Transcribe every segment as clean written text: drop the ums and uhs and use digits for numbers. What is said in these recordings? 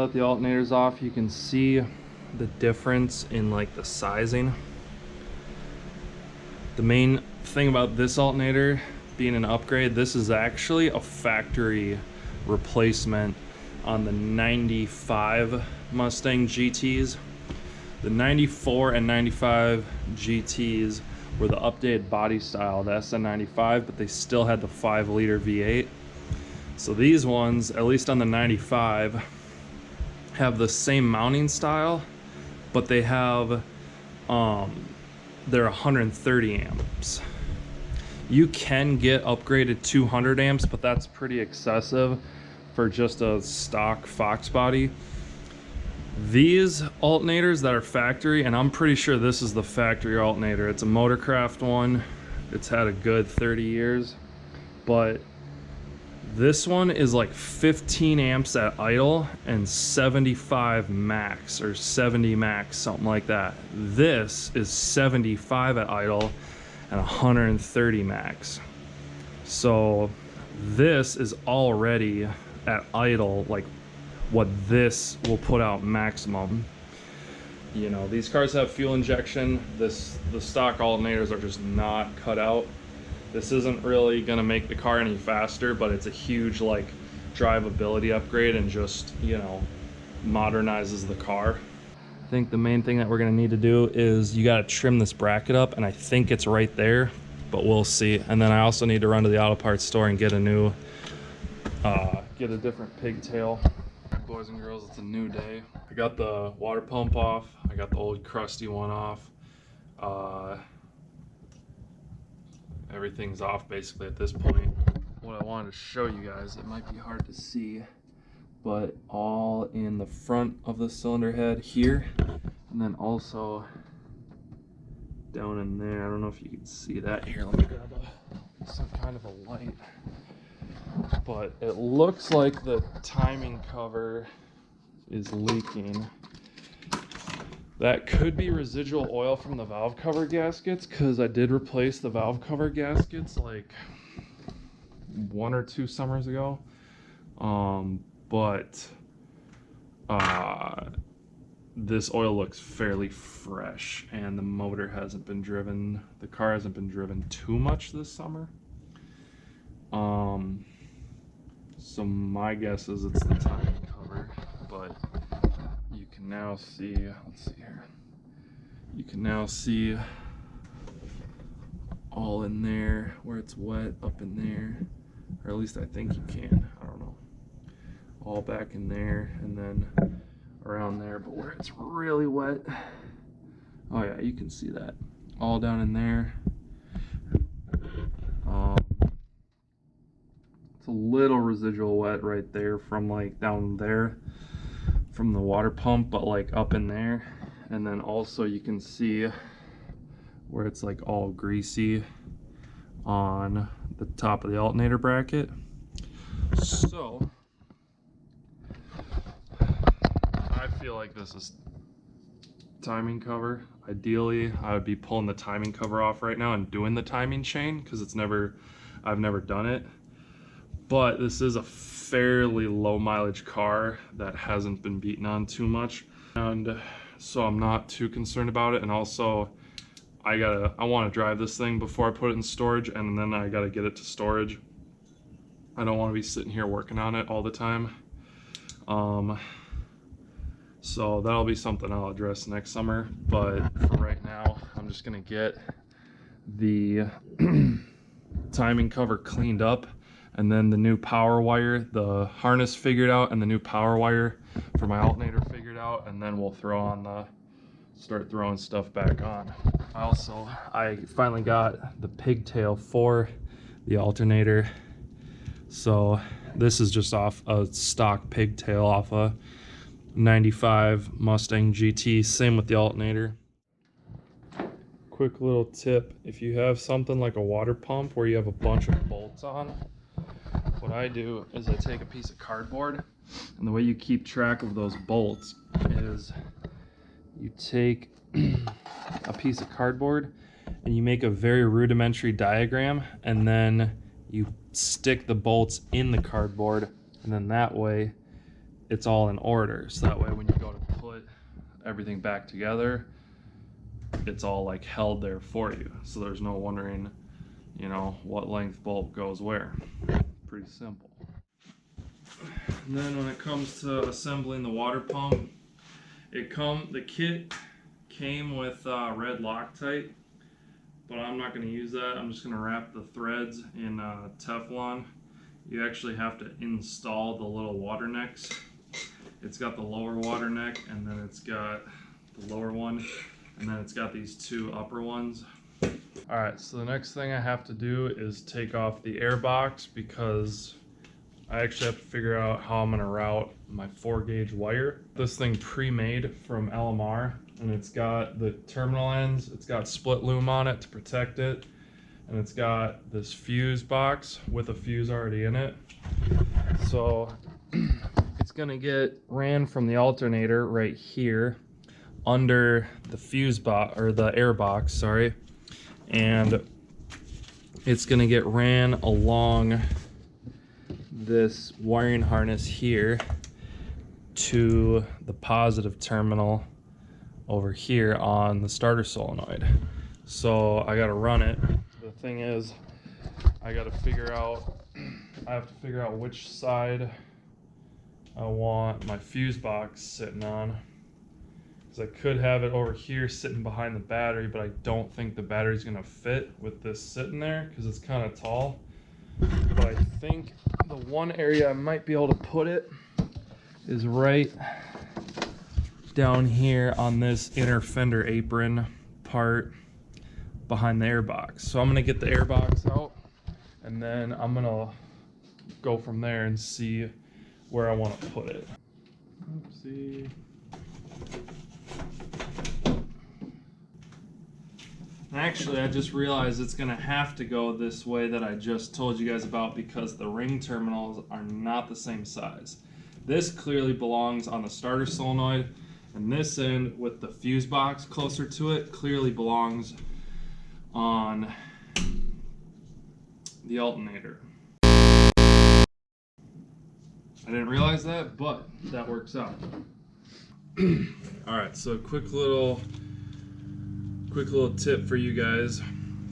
that the alternator's off, you can see the difference in like the sizing. The main thing about this alternator being an upgrade, this is actually a factory replacement on the 95 Mustang GTs. The 94 and 95 GTs were the updated body style, the SN95, but they still had the 5-liter V8. So these ones, at least on the 95, have the same mounting style, but they have they're 130 amps. You can get upgraded 200 amps, but that's pretty excessive for just a stock Fox body. These alternators that are factory, and I'm pretty sure this is the factory alternator, it's a Motorcraft one, it's had a good 30 years, but this one is like 15 amps at idle and 75 max or 70 max, something like that. This is 75 at idle and 130 max. So this is already at idle like what this will put out maximum. You know, these cars have fuel injection. The stock alternators are just not cut out. This isn't really gonna make the car any faster, but it's a huge like drivability upgrade and just, you know, modernizes the car. I think the main thing that we're gonna need to do is you gotta trim this bracket up, and I think it's right there, but we'll see. And then I also need to run to the auto parts store and get a new, get a different pigtail. Boys and girls, it's a new day. I got the water pump off. I got the old crusty one off. Everything's off basically at this point. What I wanted to show you guys, it might be hard to see, but all in the front of the cylinder head here, and then also down in there. I don't know if you can see that. Here, let me grab some kind of a light. But it looks like the timing cover is leaking. That could be residual oil from the valve cover gaskets, because I did replace the valve cover gaskets like 1 or 2 summers ago. This oil looks fairly fresh, and the motor hasn't been driven, the car hasn't been driven too much this summer. So my guess is it's the timing cover, but you can now see, let's see here, you can now see all in there where it's wet, up in there, or at least I think you can, I don't know, all back in there and then around there, but where it's really wet, oh yeah, you can see that all down in there. It's a little residual wet right there from like down there from the water pump, but like up in there. And then also you can see where it's like all greasy on the top of the alternator bracket. So I feel like this is timing cover. Ideally, I would be pulling the timing cover off right now and doing the timing chain, because I've never done it. But this is a fairly low mileage car that hasn't been beaten on too much, and so I'm not too concerned about it. And also I want to drive this thing before I put it in storage, and then I gotta get it to storage. I don't want to be sitting here working on it all the time. So that'll be something I'll address next summer, but for right now I'm just gonna get the timing cover cleaned up, and then the new power wire, the harness figured out, and the new power wire for my alternator figured out, and then we'll start throwing stuff back on. I finally got the pigtail for the alternator. So this is just off a stock pigtail off a 95 Mustang GT, same with the alternator. Quick little tip, if you have something like a water pump where you have a bunch of bolts on, what I do is I take a piece of cardboard, and the way you keep track of those bolts is you take a piece of cardboard and you make a very rudimentary diagram, and then you stick the bolts in the cardboard, and then that way it's all in order. So that way when you go to put everything back together, it's all like held there for you. So there's no wondering, you know, what length bolt goes where. Pretty simple. And then when it comes to assembling the water pump, the kit came with red Loctite, but I'm not going to use that. I'm just going to wrap the threads in Teflon. You actually have to install the little water necks. It's got the lower water neck, and then it's got the lower one, and then it's got these two upper ones. All right, so the next thing I have to do is take off the air box, because I actually have to figure out how I'm gonna route my 4-gauge wire. This thing pre-made from LMR, and it's got the terminal ends, it's got split loom on it to protect it, and it's got this fuse box with a fuse already in it. So it's gonna get ran from the alternator right here under the fuse box, or the air box, sorry, and it's gonna get ran along this wiring harness here to the positive terminal over here on the starter solenoid. So I got to run it. The thing is, I have to figure out which side I want my fuse box sitting on, because I could have it over here sitting behind the battery, but I don't think the battery's gonna fit with this sitting there because it's kind of tall. But I think the one area I might be able to put it is right down here on this inner fender apron part behind the air box. So I'm gonna get the air box out, and then I'm gonna go from there and see where I want to put it. Oopsie. Actually, I just realized it's gonna have to go this way that I just told you guys about, because the ring terminals are not the same size. This clearly belongs on the starter solenoid, and this end with the fuse box closer to it clearly belongs on the alternator. I didn't realize that, but that works out. All right, so quick little tip for you guys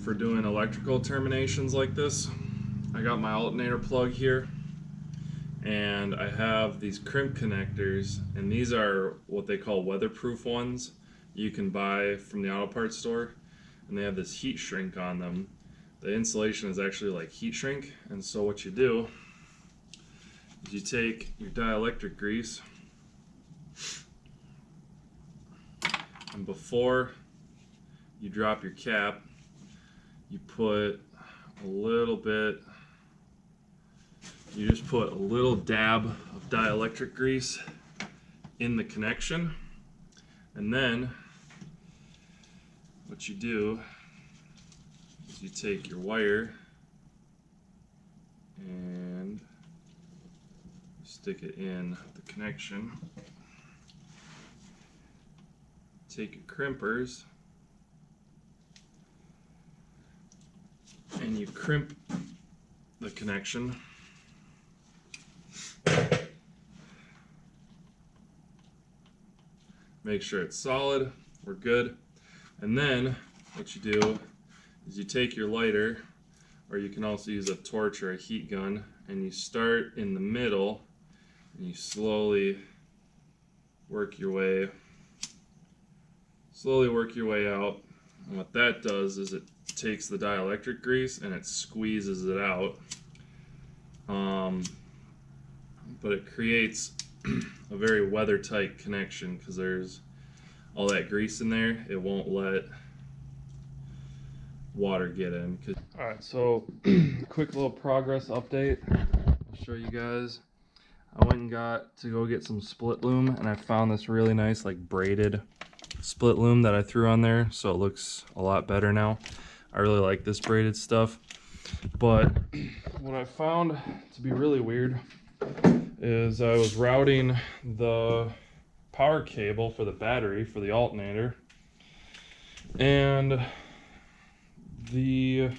for doing electrical terminations like this. I got my alternator plug here, and I have these crimp connectors, and these are what they call weatherproof ones you can buy from the auto parts store, and they have this heat shrink on them. The insulation is actually like heat shrink, and so what you do is you take your dielectric grease, and before you drop your cap, you put a little bit, you just put a little dab of dielectric grease in the connection, and then what you do is you take your wire and stick it in the connection, take your crimpers, and you crimp the connection. Make sure it's solid, we're good. And then what you do is you take your lighter, or you can also use a torch or a heat gun, and you start in the middle and you slowly work your way out. And what that does is it takes the dielectric grease and it squeezes it out, but it creates a very weather-tight connection because there's all that grease in there. It won't let water get in. All right, so quick little progress update. I'll show you guys. I went and got to go get some split loom, and I found this really nice like braided split loom that I threw on there, so it looks a lot better now. I really like this braided stuff. But what I found to be really weird is I was routing the power cable for the battery for the alternator, and the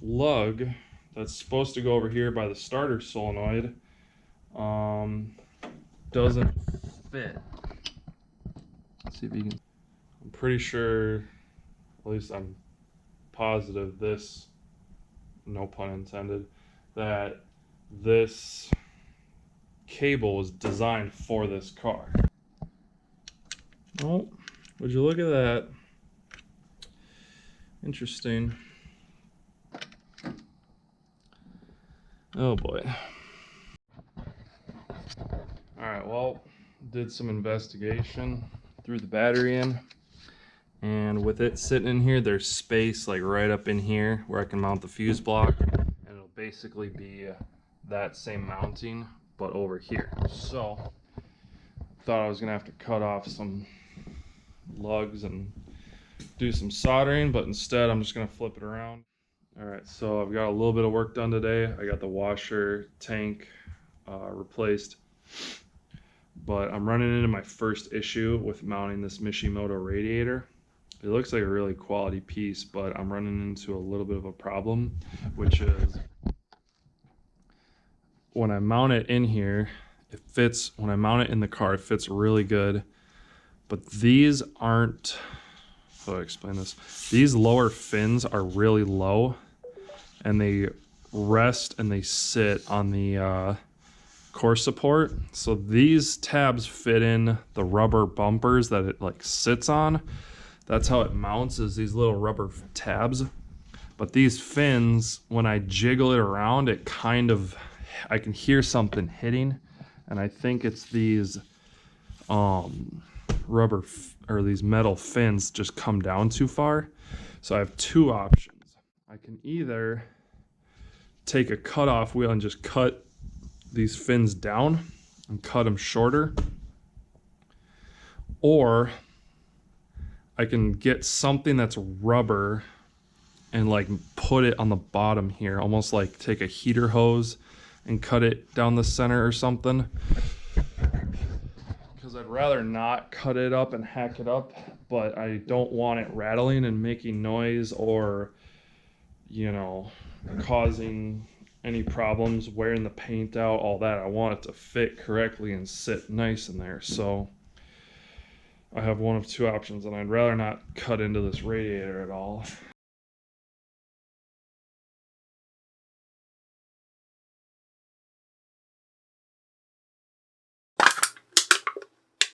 lug that's supposed to go over here by the starter solenoid doesn't fit. Let's see if you can. I'm pretty sure, at least I'm positive this, no pun intended, that this cable was designed for this car. Oh, would you look at that? Interesting. Oh boy. Alright, well, did some investigation, threw the battery in, and with it sitting in here, there's space like right up in here where I can mount the fuse block, and it'll basically be that same mounting, but over here. So, thought I was gonna have to cut off some lugs and do some soldering, but instead I'm just gonna flip it around. Alright, so I've got a little bit of work done today. I got the washer tank replaced, but I'm running into my first issue with mounting this Mishimoto radiator. It looks like a really quality piece, but I'm running into a little bit of a problem, which is when I mount it in here, it fits. When I mount it in the car, it fits really good, but these aren't, how do I explain this? These lower fins are really low, and they rest and they sit on the core support. So these tabs fit in the rubber bumpers that it like sits on. That's how it mounts, is these little rubber tabs. But these fins, when I jiggle it around, it kind of, I can hear something hitting, and I think it's these rubber or these metal fins just come down too far. So I have two options. I can either take a cutoff wheel and just cut these fins down and cut them shorter, or I can get something that's rubber and like put it on the bottom here, almost like take a heater hose and cut it down the center or something, because I'd rather not cut it up and hack it up, but I don't want it rattling and making noise or, you know, causing any problems, wearing the paint out, all that. I want it to fit correctly and sit nice in there. So I have one of two options, and I'd rather not cut into this radiator at all.